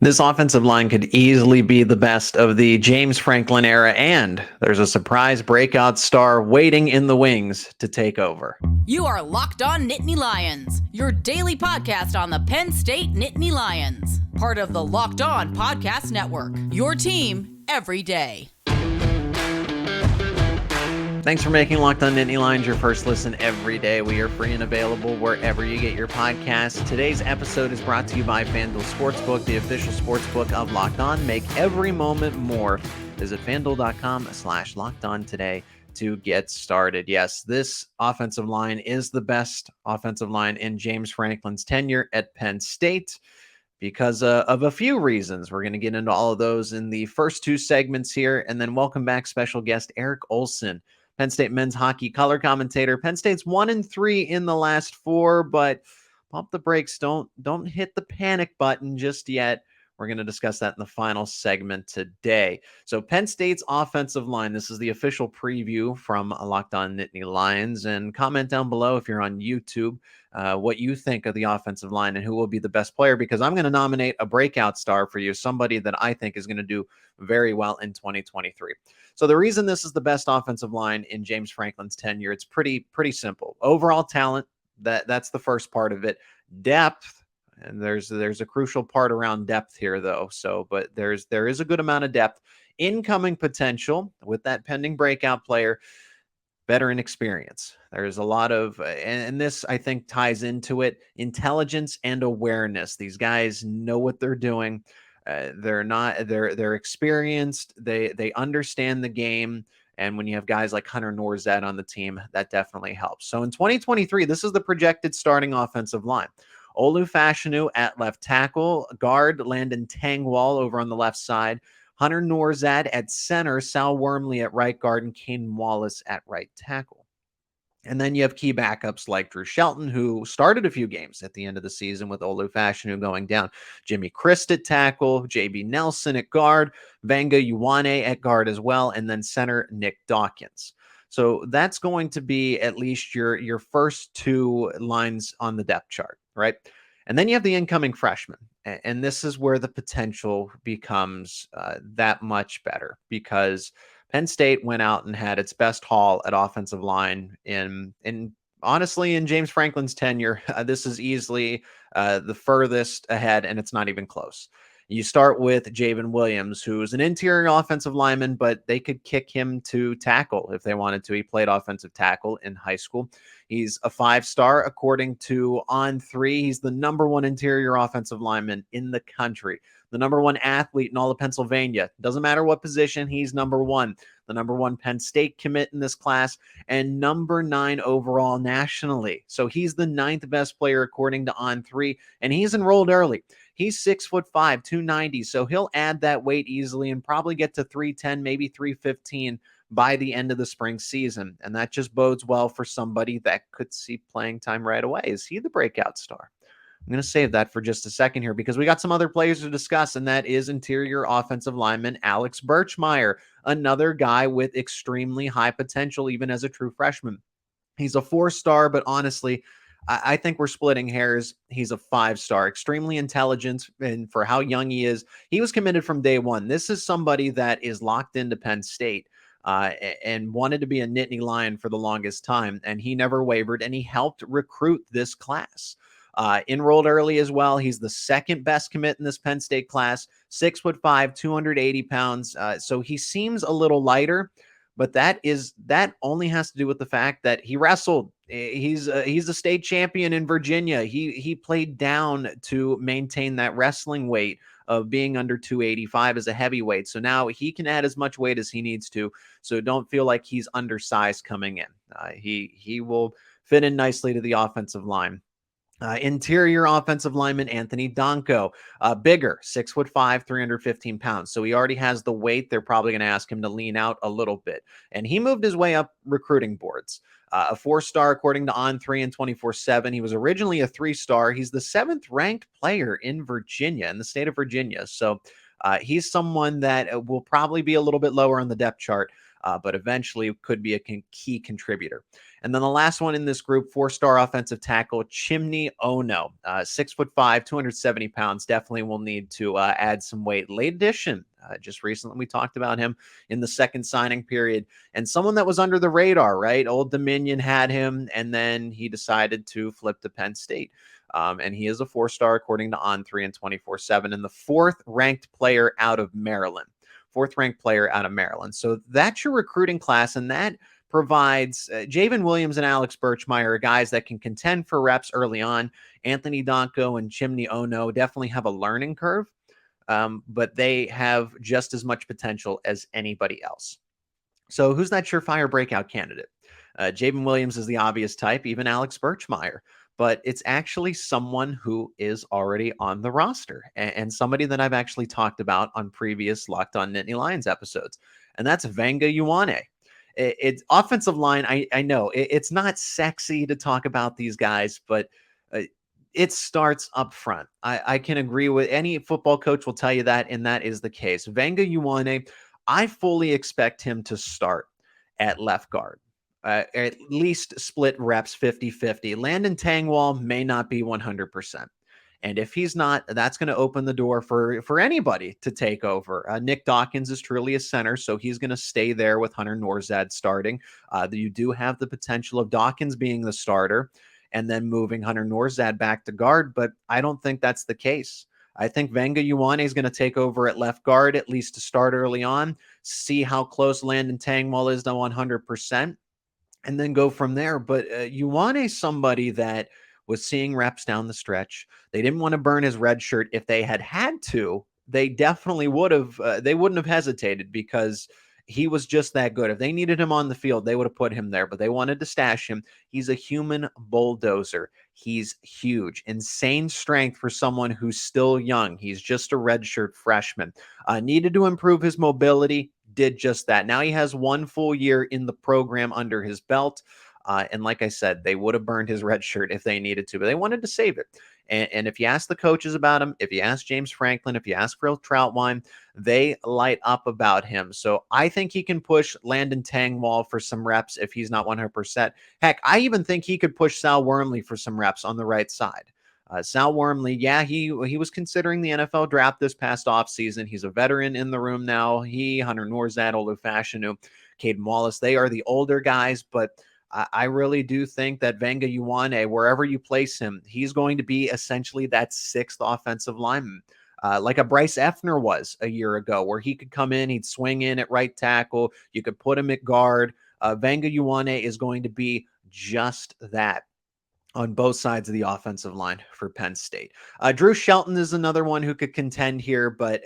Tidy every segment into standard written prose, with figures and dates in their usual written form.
This offensive line could easily be the best of the James Franklin era, and there's a surprise breakout star waiting in the wings to take over. You are Locked On Nittany Lions, your daily podcast on the Penn State Nittany Lions, part of the Locked On Podcast Network, your team every day. Thanks for making Locked On Nittany Lions your first listen every day. We are free and available wherever you get your podcasts. Today's episode is brought to you by FanDuel Sportsbook, the official sportsbook of Locked On. Make every moment more. Visit FanDuel.com/LockedOn today to get started. Yes, this offensive line is the best offensive line in James Franklin's tenure at Penn State because of a few reasons. We're going to get into all of those in the first two segments here, and then welcome back special guest Eric Ohlson, Penn State men's hockey color commentator. Penn State's 1-3 in the last four, but pump the brakes. Don't hit the panic button just yet. We're going to discuss that in the final segment today. So Penn State's offensive line, this is the official preview from Locked On Nittany Lions. And comment down below if you're on YouTube what you think of the offensive line and who will be the best player, because I'm going to nominate a breakout star for you, somebody that I think is going to do very well in 2023. So the reason this is the best offensive line in James Franklin's tenure, it's pretty simple. Overall talent, that's the first part of it. Depth. And there's a crucial part around depth here, though. But there is a good amount of depth. Incoming potential with that pending breakout player, veteran experience. There's a lot of, and this I think ties into it, intelligence and awareness. These guys know what they're doing. They're experienced. They understand the game. And when you have guys like Hunter Norzad on the team, that definitely helps. So in 2023, this is the projected starting offensive line. Olu Fashanu at left tackle, guard Landon Tangwall over on the left side, Hunter Norzad at center, Sal Wormley at right guard, and Kane Wallace at right tackle. And then you have key backups like Drew Shelton, who started a few games at the end of the season with Olu Fashanu going down. Jimmy Christ at tackle, JB Nelson at guard, Vega Ioane at guard as well, and then center Nick Dawkins. So that's going to be at least your first two lines on the depth chart, right? And then you have the incoming freshmen. And this is where the potential becomes that much better, because Penn State went out and had its best haul at offensive line in honestly, in James Franklin's tenure. This is easily the furthest ahead, and it's not even close. You start with Javen Williams, who's an interior offensive lineman, but they could kick him to tackle if they wanted to. He played offensive tackle in high school. He's a 5-star according to On3. He's the number one interior offensive lineman in the country, the number one athlete in all of Pennsylvania. Doesn't matter what position, he's number one. The number one Penn State commit in this class, and number 9 overall nationally. So he's the 9th best player according to On3, and he's enrolled early. He's 6'5", 290, so he'll add that weight easily and probably get to 310, maybe 315 by the end of the spring season. And that just bodes well for somebody that could see playing time right away. Is he the breakout star? I'm going to save that for just a second here, because we got some other players to discuss, and that is interior offensive lineman Alex Birchmeier, another guy with extremely high potential, even as a true freshman. He's a 4-star, but honestly, I think we're splitting hairs. He's a 5-star, extremely intelligent, and for how young he is, he was committed from day one. This is somebody that is locked into Penn State and wanted to be a Nittany Lion for the longest time, and he never wavered, and he helped recruit this class. Enrolled early as well. He's the second best commit in this Penn State class, 6'5", 280 pounds. So he seems a little lighter, but that only has to do with the fact that he wrestled. He's a state champion in Virginia. He played down to maintain that wrestling weight of being under 285 as a heavyweight. So now he can add as much weight as he needs to. So don't feel like he's undersized coming in. He will fit in nicely to the offensive line. Interior offensive lineman Anthony Donkoh, bigger, 6'5", 315 pounds. So he already has the weight. They're probably going to ask him to lean out a little bit. And he moved his way up recruiting boards. A 4-star according to On3 and 24/7. He was originally a 3-star. He's the 7th ranked player in Virginia, in the state of Virginia. So he's someone that will probably be a little bit lower on the depth chart. but eventually could be a key contributor. And then the last one in this group, 4-star offensive tackle, Chimdy Onoh, 6'5", 270 pounds, definitely will need to add some weight. Late addition. Just recently, we talked about him in the second signing period, and someone that was under the radar, right? Old Dominion had him, and then he decided to flip to Penn State. And he is a 4-star according to On3 and 24/7, and the fourth-ranked player out of Maryland. Fourth-ranked player out of Maryland. So that's your recruiting class, and that provides Javen Williams and Alex Birchmeier are guys that can contend for reps early on. Anthony Donkoh and Chimdy Onoh definitely have a learning curve, but they have just as much potential as anybody else. So who's that surefire breakout candidate? Javen Williams is the obvious type, even Alex Birchmeier, but it's actually someone who is already on the roster and somebody that I've actually talked about on previous Locked On Nittany Lions episodes, and that's Vega Ioane. It's offensive line. I know it's not sexy to talk about these guys, but it starts up front. I can agree with any football coach will tell you that, and that is the case. Vega Ioane, I fully expect him to start at left guard. At least split reps 50-50. Landon Tangwall may not be 100%. And if he's not, that's going to open the door for anybody to take over. Nick Dawkins is truly a center, so he's going to stay there with Hunter Nourzad starting. You do have the potential of Dawkins being the starter and then moving Hunter Nourzad back to guard, but I don't think that's the case. I think Vega Ioane is going to take over at left guard, at least to start early on, see how close Landon Tangwall is to 100%, and then go from there. But Ioane is somebody that was seeing reps down the stretch. They didn't want to burn his red shirt. If they had to, they definitely would have. They wouldn't have hesitated because he was just that good. If they needed him on the field, they would have put him there, but they wanted to stash him. He's a human bulldozer. He's huge. Insane strength for someone who's still young. He's just a redshirt freshman. Needed to improve his mobility. Did just that. Now he has 1 full year in the program under his belt. And like I said, they would have burned his red shirt if they needed to, but they wanted to save it. And if you ask the coaches about him, if you ask James Franklin, if you ask Phil Troutwine, they light up about him. So I think he can push Landon Tangwall for some reps if he's not 100%. Heck, I even think he could push Sal Wormley for some reps on the right side. Sal Wormley, yeah, he was considering the NFL draft this past offseason. He's a veteran in the room now. Hunter Nourzad, Olu Fashanu, Caden Wallace, they are the older guys, but I really do think that Vega Ioane, wherever you place him, he's going to be essentially that sixth offensive lineman, like a Bryce Effner was a year ago, where he could come in, he'd swing in at right tackle, you could put him at guard. Vega Ioane is going to be just that on both sides of the offensive line for Penn State. Drew Shelton is another one who could contend here, but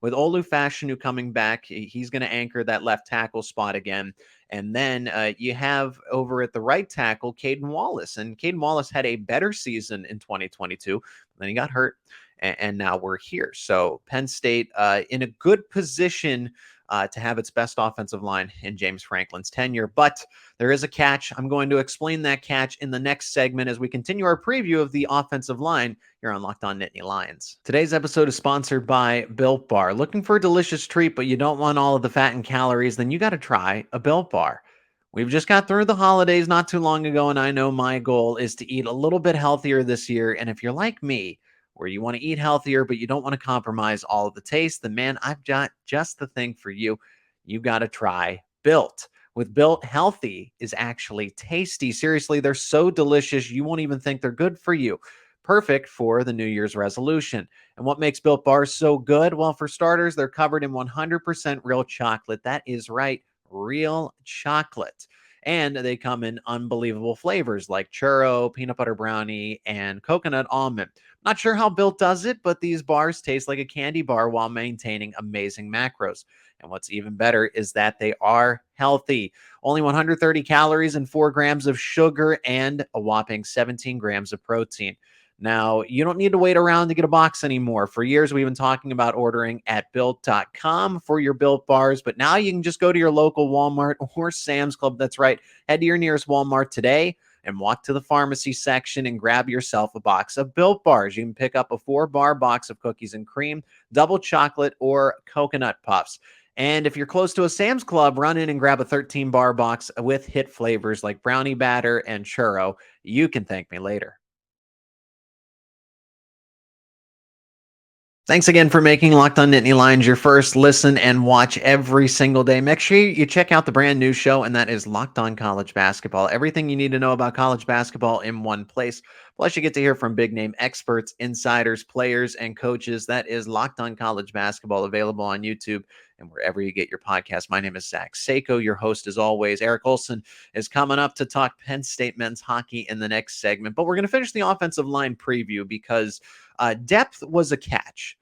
with Olu Fashanu coming back, he's going to anchor that left tackle spot again. And then you have over at the right tackle, Caden Wallace. And Caden Wallace had a better season in 2022. Then he got hurt, and now we're here. So Penn State in a good position to have its best offensive line in James Franklin's tenure. But there is a catch. I'm going to explain that catch in the next segment as we continue our preview of the offensive line here on Locked On Nittany Lions. Today's episode is sponsored by Built Bar. Looking for a delicious treat, but you don't want all of the fat and calories? Then you got to try a Built Bar. We've just got through the holidays not too long ago, and I know my goal is to eat a little bit healthier this year. And if you're like me, where you want to eat healthier, but you don't want to compromise all of the taste, then man, I've got just the thing for you. You got to try Built. With Built, healthy is actually tasty. Seriously, they're so delicious, you won't even think they're good for you. Perfect for the New Year's resolution. And what makes Built bars so good? Well, for starters, they're covered in 100% real chocolate. That is right, real chocolate. And they come in unbelievable flavors like churro, peanut butter brownie, and coconut almond. Not sure how Built does it, but these bars taste like a candy bar while maintaining amazing macros. And what's even better is that they are healthy. Only 130 calories and 4 grams of sugar and a whopping 17 grams of protein. Now, you don't need to wait around to get a box anymore. For years, we've been talking about ordering at Built.com for your Built bars, but now you can just go to your local Walmart or Sam's Club. That's right. Head to your nearest Walmart today and walk to the pharmacy section and grab yourself a box of Built bars. You can pick up a 4-bar box of cookies and cream, double chocolate, or coconut puffs. And if you're close to a Sam's Club, run in and grab a 13-bar box with hit flavors like brownie batter and churro. You can thank me later. Thanks again for making Locked On Nittany Lions your first listen and watch every single day. Make sure you check out the brand new show, and that is Locked On College Basketball. Everything you need to know about college basketball in one place. Plus, you get to hear from big-name experts, insiders, players, and coaches. That is Locked On College Basketball, available on YouTube and wherever you get your podcast. My name is Zach Seyko, your host as always. Eric Ohlson is coming up to talk Penn State men's hockey in the next segment. But we're going to finish the offensive line preview because depth was a catch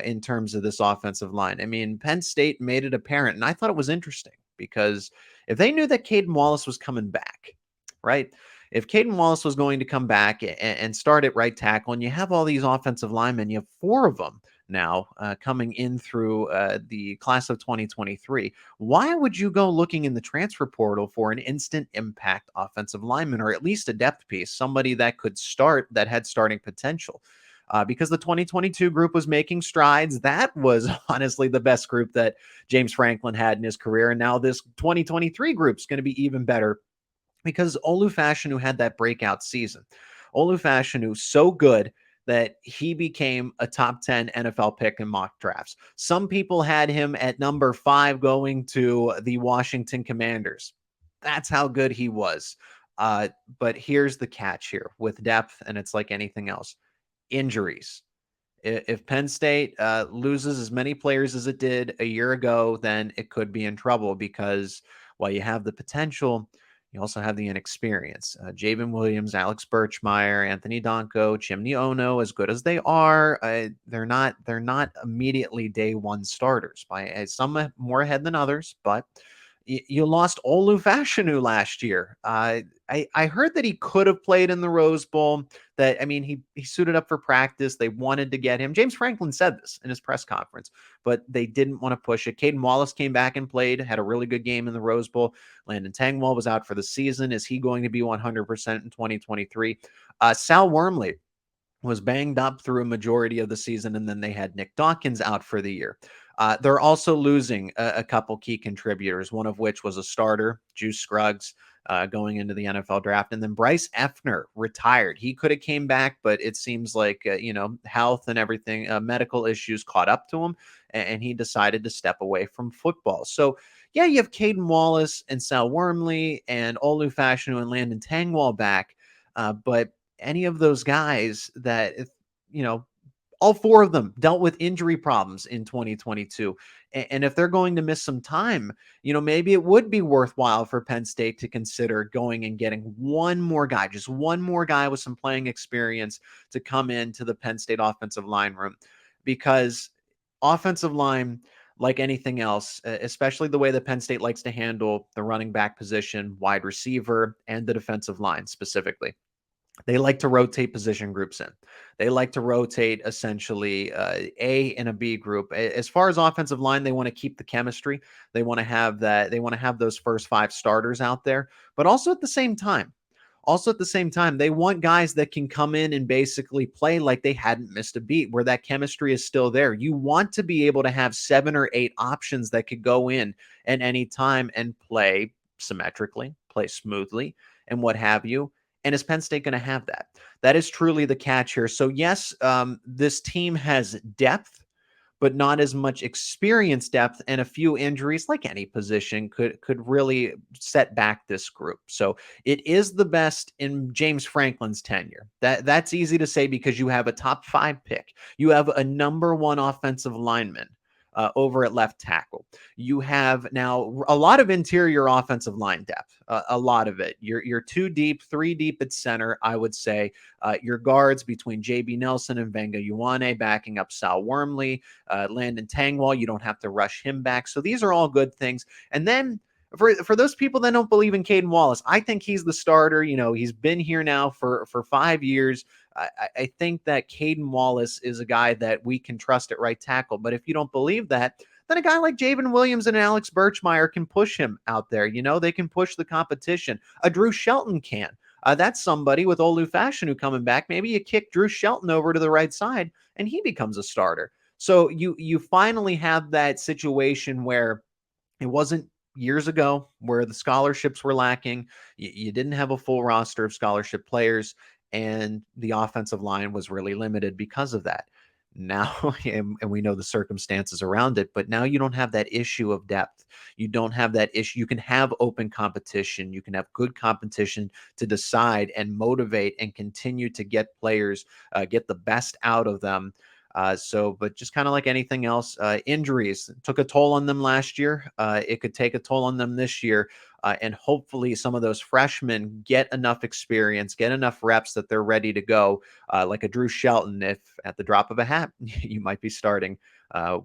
in terms of this offensive line. I mean, Penn State made it apparent, and I thought it was interesting because if they knew that Caden Wallace was coming back, right? If Caden Wallace was going to come back and start at right tackle, and you have all these offensive linemen, you have 4 of them now coming in through the class of 2023, why would you go looking in the transfer portal for an instant impact offensive lineman, or at least a depth piece, somebody that could start, that had starting potential? Because the 2022 group was making strides. That was honestly the best group that James Franklin had in his career. And now this 2023 group is going to be even better because Olu Fashanu had that breakout season. Olu Fashanu so good that he became a top 10 NFL pick in mock drafts. Some people had him at number 5 going to the Washington Commanders. That's how good he was. But here's the catch here with depth, and it's like anything else. Injuries. If Penn State loses as many players as it did a year ago, then it could be in trouble because while you have the potential, you also have the inexperience. Javen Williams, Alex Birchmeier, Anthony Donkoh, Chimdy Onoh, as good as they are, they're not immediately day one starters. By some more ahead than others, but you lost Olu Fashanu last year. I heard that he could have played in the Rose Bowl. That, I mean, he suited up for practice. They wanted to get him. James Franklin said this in his press conference, but they didn't want to push it. Caden Wallace came back and played, had a really good game in the Rose Bowl. Landon Tangwall was out for the season. Is he going to be 100% in 2023? Sal Wormley was banged up through a majority of the season, and then they had Nick Dawkins out for the year. They're also losing a couple key contributors, one of which was a starter, Juice Scruggs, going into the NFL draft. And then Bryce Effner retired. He could have came back, but it seems like, health and everything, medical issues caught up to him, and he decided to step away from football. So, yeah, you have Caden Wallace and Sal Wormley and Olu Fashanu and Landon Tangwall back, but any of those guys that, all 4 of them dealt with injury problems in 2022. And if they're going to miss some time, maybe it would be worthwhile for Penn State to consider going and getting one more guy, just one more guy with some playing experience to come into the Penn State offensive line room. Because offensive line, like anything else, especially the way that Penn State likes to handle the running back position, wide receiver, and the defensive line specifically, they like to rotate position groups in. They like to rotate essentially A and a B group. As far as offensive line, they want to keep the chemistry. They want to have that. They want to have those first 5 starters out there. But also at the same time, they want guys that can come in and basically play like they hadn't missed a beat, where that chemistry is still there. You want to be able to have 7 or 8 options that could go in at any time and play symmetrically, play smoothly, and what have you. And is Penn State going to have that? That is truly the catch here. So yes, this team has depth, but not as much experience depth, and a few injuries, like any position, could really set back this group. So it is the best in James Franklin's tenure. That's easy to say because you have a top 5 pick. You have a number 1 offensive lineman over at left tackle. You have now a lot of interior offensive line depth, a lot of it. You're 2 deep, 3 deep at center, I would say. Your guards between J.B. Nelson and Vega Ioane backing up Sal Wormley, Landon Tangwall, you don't have to rush him back. So these are all good things. And then for those people that don't believe in Caden Wallace, I think he's the starter. He's been here now for 5 years. I think that Caden Wallace is a guy that we can trust at right tackle. But if you don't believe that, then a guy like Javen Williams and Alex Birchmeier can push him out there. They can push the competition. A Drew Shelton can. That's somebody with Olu Fashanu coming back. Maybe you kick Drew Shelton over to the right side and he becomes a starter. So you finally have that situation where it wasn't years ago where the scholarships were lacking. You didn't have a full roster of scholarship players, and the offensive line was really limited because of that. Now, and we know the circumstances around it, but now you don't have that issue of depth. You don't have that issue. You can have open competition. You can have good competition to decide and motivate and continue to get players, get the best out of them. But just kind of like anything else, injuries took a toll on them last year. It could take a toll on them this year. And hopefully some of those freshmen get enough experience, get enough reps that they're ready to go. Like a Drew Shelton, if at the drop of a hat, you might be starting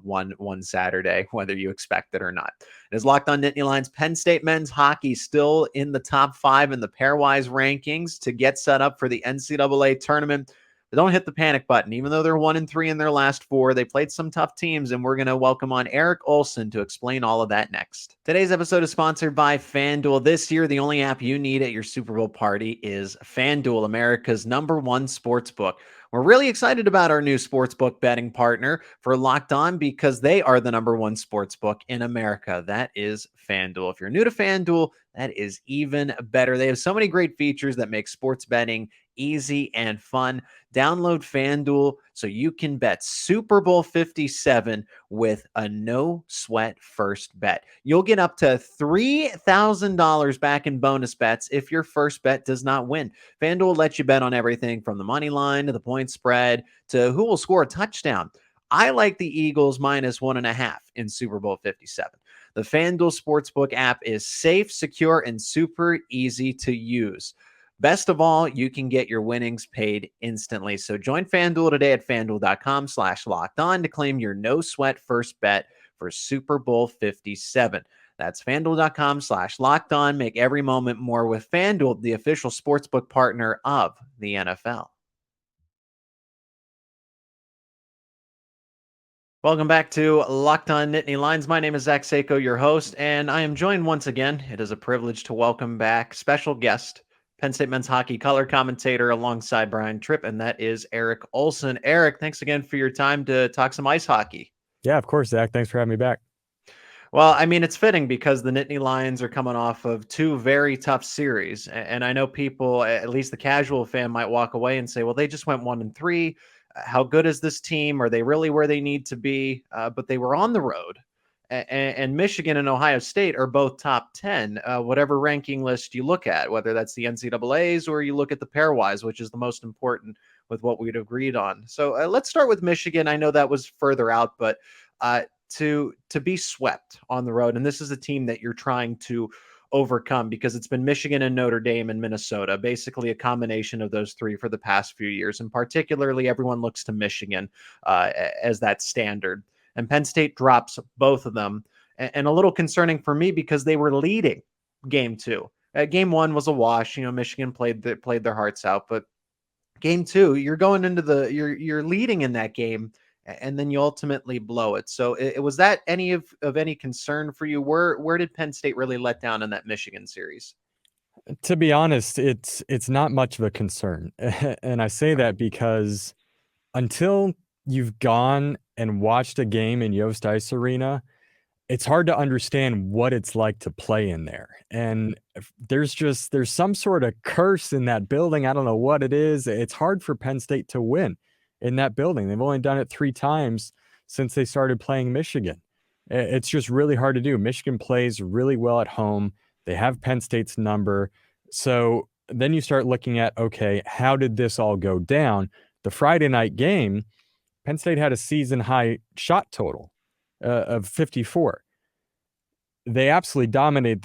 one Saturday, whether you expect it or not. It is Locked On Nittany Lions. Penn State men's hockey still in the top 5 in the pairwise rankings to get set up for the NCAA tournament. But don't hit the panic button. Even though they're 1-3 in their last 4, they played some tough teams, and we're going to welcome on Eric Ohlson to explain all of that next. Today's episode is sponsored by FanDuel. This year, the only app you need at your Super Bowl party is FanDuel, America's #1 sports book. We're really excited about our new sportsbook betting partner for Locked On because they are the #1 sportsbook in America. That is FanDuel. If you're new to FanDuel, that is even better. They have so many great features that make sports betting easy and fun. Download FanDuel so you can bet Super Bowl 57 with a no sweat first bet. You'll get up to $3,000 back in bonus bets if your first bet does not win. FanDuel lets you bet on everything from the money line to the point spread to who will score a touchdown. I like the Eagles -1.5 in Super Bowl 57. The FanDuel Sportsbook app is safe, secure, and super easy to use. Best of all, you can get your winnings paid instantly. So join FanDuel today at FanDuel.com/lockedon to claim your no sweat first bet for Super Bowl 57. That's FanDuel.com/lockedon. Make every moment more with FanDuel, the official sportsbook partner of the NFL. Welcome back to Locked On Nittany Lions. My name is Zach Seyko, your host, and I am joined once again. It is a privilege to welcome back special guest, Penn State men's hockey color commentator alongside Brian Tripp, and that is Eric Ohlson. Eric, thanks again for your time to talk some ice hockey. Yeah, of course, Zach. Thanks for having me back. Well, I mean, it's fitting because the Nittany Lions are coming off of 2 very tough series. And I know people, at least the casual fan, might walk away and say, well, they just went 1-3. How good is this team? Are they really where they need to be? But they were on the road. And Michigan and Ohio State are both top 10, whatever ranking list you look at, whether that's the NCAAs or you look at the pairwise, which is the most important with what we'd agreed on. So let's start with Michigan. I know that was further out, but to be swept on the road, and this is a team that you're trying to overcome because it's been Michigan and Notre Dame and Minnesota, basically a combination of those 3 for the past few years. And particularly everyone looks to Michigan as that standard. And Penn State drops both of them. And a little concerning for me because they were leading game 2. Game 1 was a wash. You know, Michigan played their hearts out. But game 2, you're going into you're leading in that game, and then you ultimately blow it. So was that any of any concern for you? Where did Penn State really let down in that Michigan series? To be honest, it's not much of a concern. And I say that because until you've gone and watched a game in Yost Ice Arena, it's hard to understand what it's like to play in there. And there's some sort of curse in that building. I don't know what it is. It's hard for Penn State to win in that building. They've only done it 3 times since they started playing Michigan. It's just really hard to do. Michigan plays really well at home. They have Penn State's number. So then you start looking at, okay, how did this all go down? The Friday night game, Penn State had a season high shot total of 54. They absolutely dominated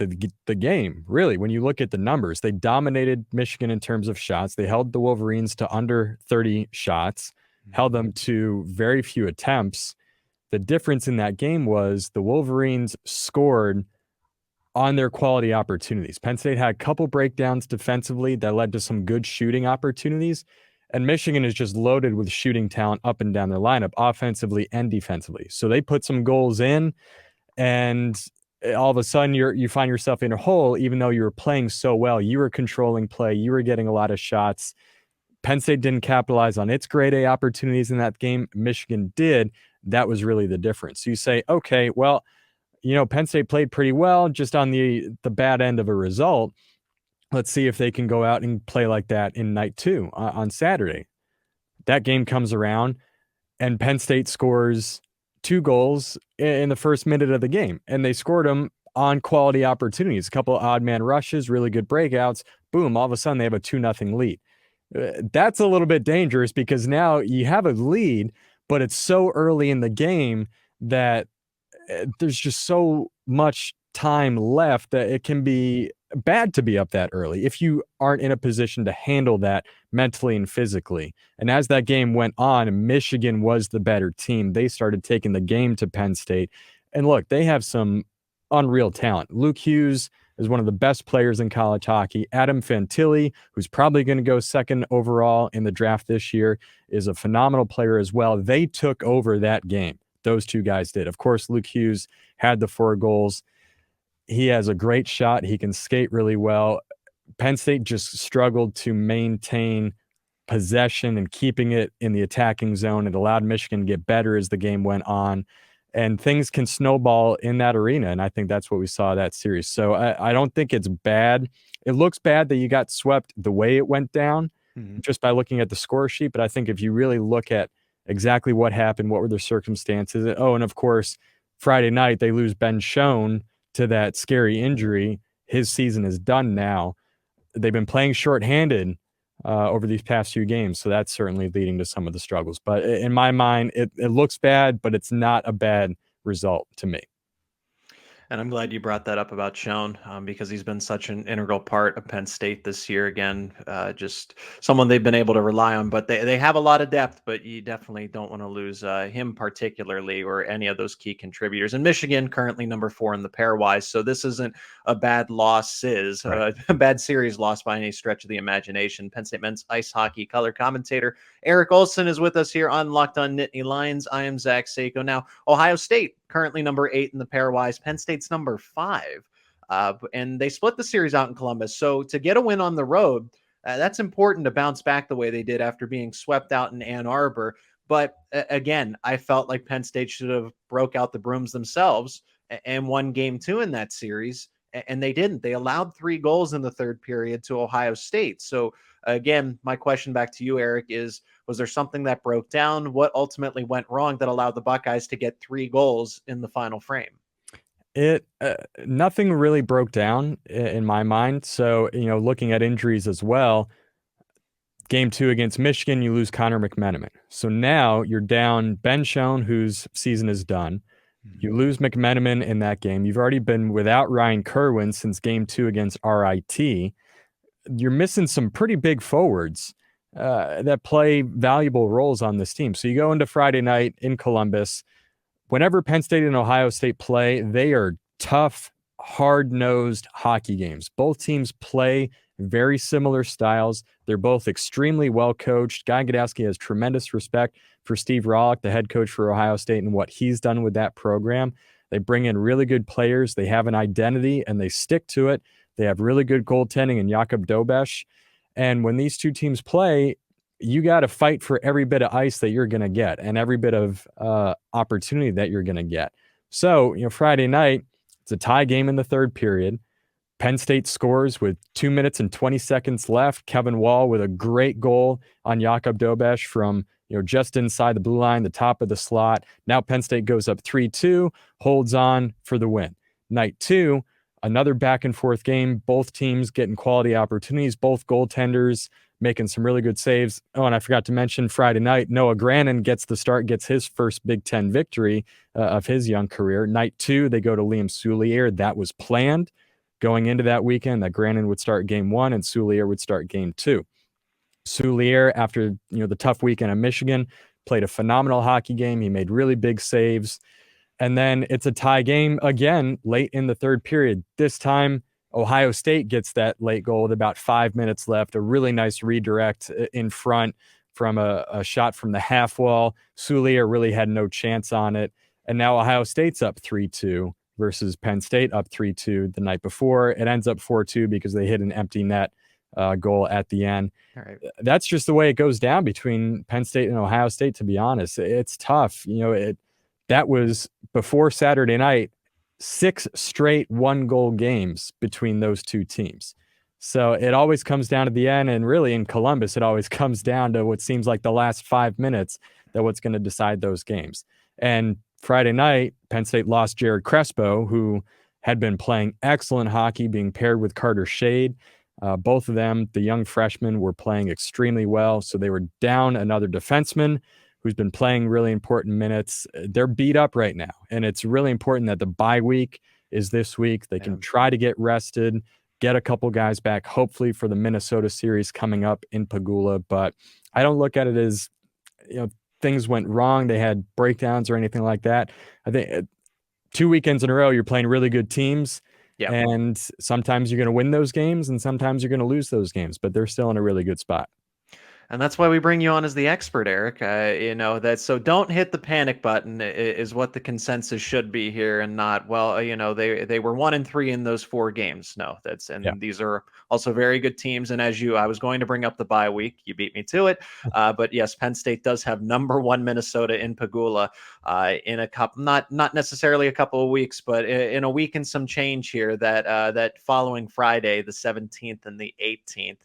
the game, really. When you look at the numbers, they dominated Michigan in terms of shots. They held the Wolverines to under 30 shots, held them to very few attempts. The difference in that game was the Wolverines scored on their quality opportunities. Penn State had a couple breakdowns defensively that led to some good shooting opportunities. And Michigan is just loaded with shooting talent up and down their lineup, offensively and defensively. So they put some goals in, and all of a sudden you find yourself in a hole, even though you were playing so well. You were controlling play. You were getting a lot of shots. Penn State didn't capitalize on its grade A opportunities in that game. Michigan did. that was really the difference. So you say, okay, well, Penn State played pretty well, just on the bad end of a result. Let's see if they can go out and play like that in night 2 on Saturday. That game comes around, and Penn State scores 2 goals in the first minute of the game, and they scored them on quality opportunities, a couple of odd man rushes, really good breakouts. Boom, all of a sudden they have a 2-0 lead. That's a little bit dangerous because now you have a lead, but it's so early in the game that there's just so much time left that it can be bad to be up that early if you aren't in a position to handle that mentally and physically. And as that game went on, Michigan was the better team. They started taking the game to Penn State. And look, they have some unreal talent. Luke Hughes is one of the best players in college hockey. Adam Fantilli, who's probably going to go second overall in the draft this year, is a phenomenal player as well. They took over that game. Those 2 guys did. Of course, Luke Hughes had the 4 goals. He has a great shot. He can skate really well. Penn State just struggled to maintain possession and keeping it in the attacking zone. It allowed Michigan to get better as the game went on. And things can snowball in that arena. And I think that's what we saw that series. So I don't think it's bad. It looks bad that you got swept the way it went down just by looking at the score sheet. But I think if you really look at exactly what happened, what were the circumstances. Oh, and of course, Friday night, they lose Ben Schoen to that scary injury. His season is done now. They've been playing shorthanded over these past few games, so that's certainly leading to some of the struggles. But in my mind, it looks bad, but it's not a bad result to me. And I'm glad you brought that up about Schoen because he's been such an integral part of Penn State this year. Again, just someone they've been able to rely on, but they have a lot of depth, but you definitely don't want to lose him particularly or any of those key contributors. And Michigan currently number 4 in the pairwise. So this isn't a bad loss, right. A bad series loss by any stretch of the imagination. Penn State men's ice hockey color commentator Eric Ohlson is with us here on Locked On Nittany Lions. I am Zach Seyko. Now, Ohio State currently number 8 in the pairwise. Penn State's number 5. And they split the series out in Columbus. So to get a win on the road, that's important to bounce back the way they did after being swept out in Ann Arbor. But again, I felt like Penn State should have broke out the brooms themselves and won game 2 in that series. And they didn't. They allowed 3 goals in the third period to Ohio State. So again, my question back to you, Eric, was there something that broke down? What ultimately went wrong that allowed the Buckeyes to get 3 goals in the final frame? Nothing really broke down in my mind. So, looking at injuries as well, game 2 against Michigan, you lose Connor McMenamin. So now you're down Ben Schoen, whose season is done. You lose McMenamin in that game. You've already been without Ryan Kerwin since game 2 against RIT. You're missing some pretty big forwards that play valuable roles on this team. So you go into Friday night in Columbus. Whenever Penn State and Ohio State play, they are tough, hard-nosed hockey games. Both teams play very similar styles. They're both extremely well coached. Guy Gadowski has tremendous respect for Steve Rawlik, the head coach for Ohio State, and what he's done with that program. They bring in really good players. They have an identity, and they stick to it. They have really good goaltending in Jakub Dobesh. And when these 2 teams play, you got to fight for every bit of ice that you're going to get and every bit of opportunity that you're going to get. So, Friday night, it's a tie game in the third period. Penn State scores with 2 minutes and 20 seconds left. Kevin Wall with a great goal on Jakub Dobesh from just inside the blue line, the top of the slot. Now Penn State goes up 3-2, holds on for the win. Night 2, another back and forth game. Both teams getting quality opportunities. Both goaltenders making some really good saves. Oh, and I forgot to mention Friday night, Noah Grannon gets the start, gets his first Big Ten victory of his young career. Night 2, they go to Liam Soulier. That was planned going into that weekend, that Grannon would start game 1 and Soulier would start game 2. Soulier, after the tough weekend at Michigan, played a phenomenal hockey game. He made really big saves. And then it's a tie game again late in the third period. This time, Ohio State gets that late goal with about 5 minutes left. A really nice redirect in front from a shot from the half wall. Soulier really had no chance on it. And now Ohio State's up 3-2 versus Penn State up 3-2 the night before. It ends up 4-2 because they hit an empty net goal at the end. All right. That's just the way it goes down between Penn State and Ohio State, to be honest. It's tough. that was before Saturday night, 6 straight 1-goal games between those two teams. So it always comes down to the end, and really in Columbus, it always comes down to what seems like the last 5 minutes that what's going to decide those games. And Friday night, Penn State lost Jared Crespo, who had been playing excellent hockey, being paired with Carter Shade. Both of them, the young freshmen, were playing extremely well. So they were down another defenseman who's been playing really important minutes. They're beat up right now. And it's really important that the bye week is this week. They can try to get rested, get a couple guys back, hopefully for the Minnesota series coming up in Pagula. But I don't look at it as, things went wrong. They had breakdowns or anything like that. I think 2 weekends in a row, you're playing really good teams. Yeah. And sometimes you're going to win those games and sometimes you're going to lose those games, but they're still in a really good spot. And that's why we bring you on as the expert, Eric. So don't hit the panic button is what the consensus should be here, and not, they were 1-3 in those 4 games. No, these are also very good teams. And I was going to bring up the bye week. You beat me to it. But yes, Penn State does have number 1 Minnesota in Pagula in a couple, not necessarily a couple of weeks, but in a week and some change here, that following Friday, the 17th and the 18th.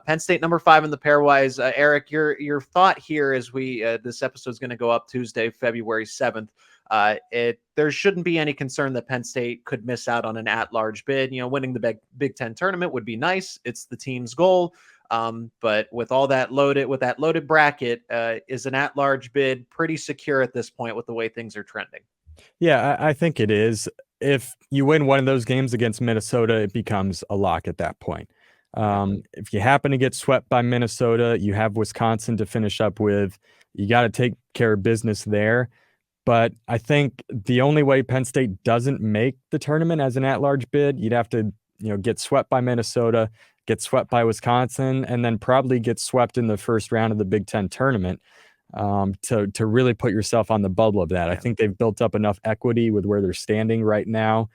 Penn State number 5 in the pairwise. Eric, your thought here as this episode is going to go up Tuesday, February 7th. There shouldn't be any concern that Penn State could miss out on an at-large bid. Winning the Big Ten tournament would be nice. It's the team's goal. But with that loaded bracket, is an at-large bid pretty secure at this point with the way things are trending? Yeah, I think it is. If you win one of those games against Minnesota, it becomes a lock at that point. If you happen to get swept by Minnesota, you have Wisconsin to finish up with. You got to take care of business there. But I think the only way Penn State doesn't make the tournament as an at-large bid, you'd have to, get swept by Minnesota, get swept by Wisconsin, and then probably get swept in the first round of the Big Ten tournament to really put yourself on the bubble of that. I think they've built up enough equity with where they're standing right now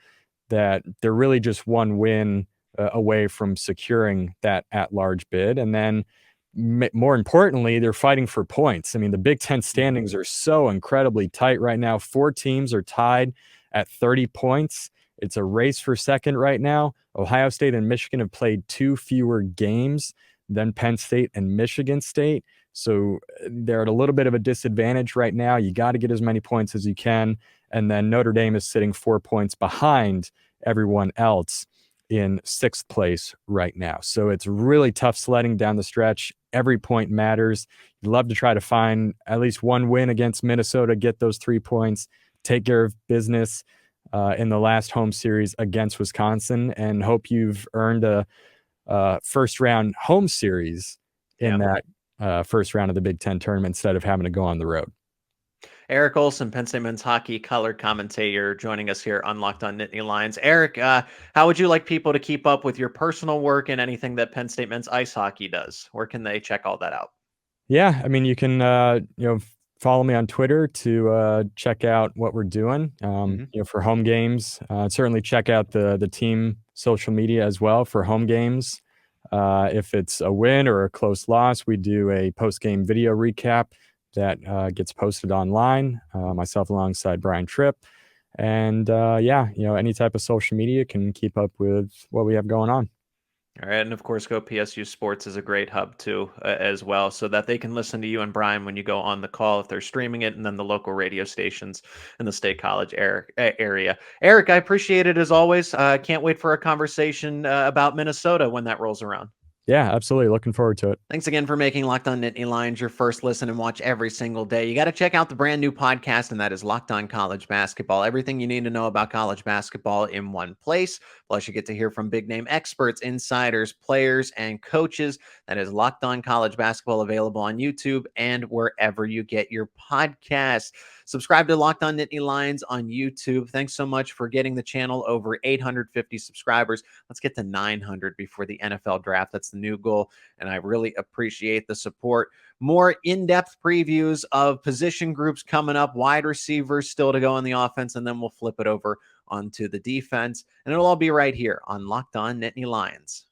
that they're really just one win away from securing that at-large bid. And then more importantly, they're fighting for points. I mean, the Big Ten standings are so incredibly tight right now. 4 teams are tied at 30 points. It's a race for second right now. Ohio State and Michigan have played 2 fewer games than Penn State and Michigan State. So they're at a little bit of a disadvantage right now. You got to get as many points as you can. And then Notre Dame is sitting 4 points behind everyone else in 6th place right now. So it's really tough sledding down the stretch. Every point matters. You'd love to try to find at least one win against Minnesota, get those 3 points, take care of business in the last home series against Wisconsin, and hope you've earned a first round home series in that first round of the Big Ten tournament instead of having to go on the road. Eric Ohlson, Penn State men's hockey color commentator, joining us here on Locked On Nittany Lions. Eric, how would you like people to keep up with your personal work and anything that Penn State men's ice hockey does? Where can they check all that out? Yeah, I mean, you can follow me on Twitter to check out what we're doing. For home games, certainly check out the team social media as well for home games. If it's a win or a close loss, we do a post-game video recap that gets posted online, myself alongside Brian Tripp. And any type of social media can keep up with what we have going on. All right. And of course, Go PSU Sports is a great hub too, as well, so that they can listen to you and Brian when you go on the call if they're streaming it, and then the local radio stations in the State College area. Eric, I appreciate it as always. Can't wait for a conversation about Minnesota when that rolls around. Yeah, absolutely. Looking forward to it. Thanks again for making Locked On Nittany Lions your first listen and watch every single day. You got to check out the brand new podcast, and that is Locked On College Basketball. Everything you need to know about college basketball in one place. Plus, you get to hear from big name experts, insiders, players, and coaches. That is Locked On College Basketball, available on YouTube and wherever you get your podcasts. Subscribe to Locked On Nittany Lions on YouTube. Thanks so much for getting the channel over 850 subscribers. Let's get to 900 before the NFL draft. That's the new goal, and I really appreciate the support. More in-depth previews of position groups coming up, wide receivers still to go on the offense, and then we'll flip it over onto the defense, and it'll all be right here on Locked On Nittany Lions.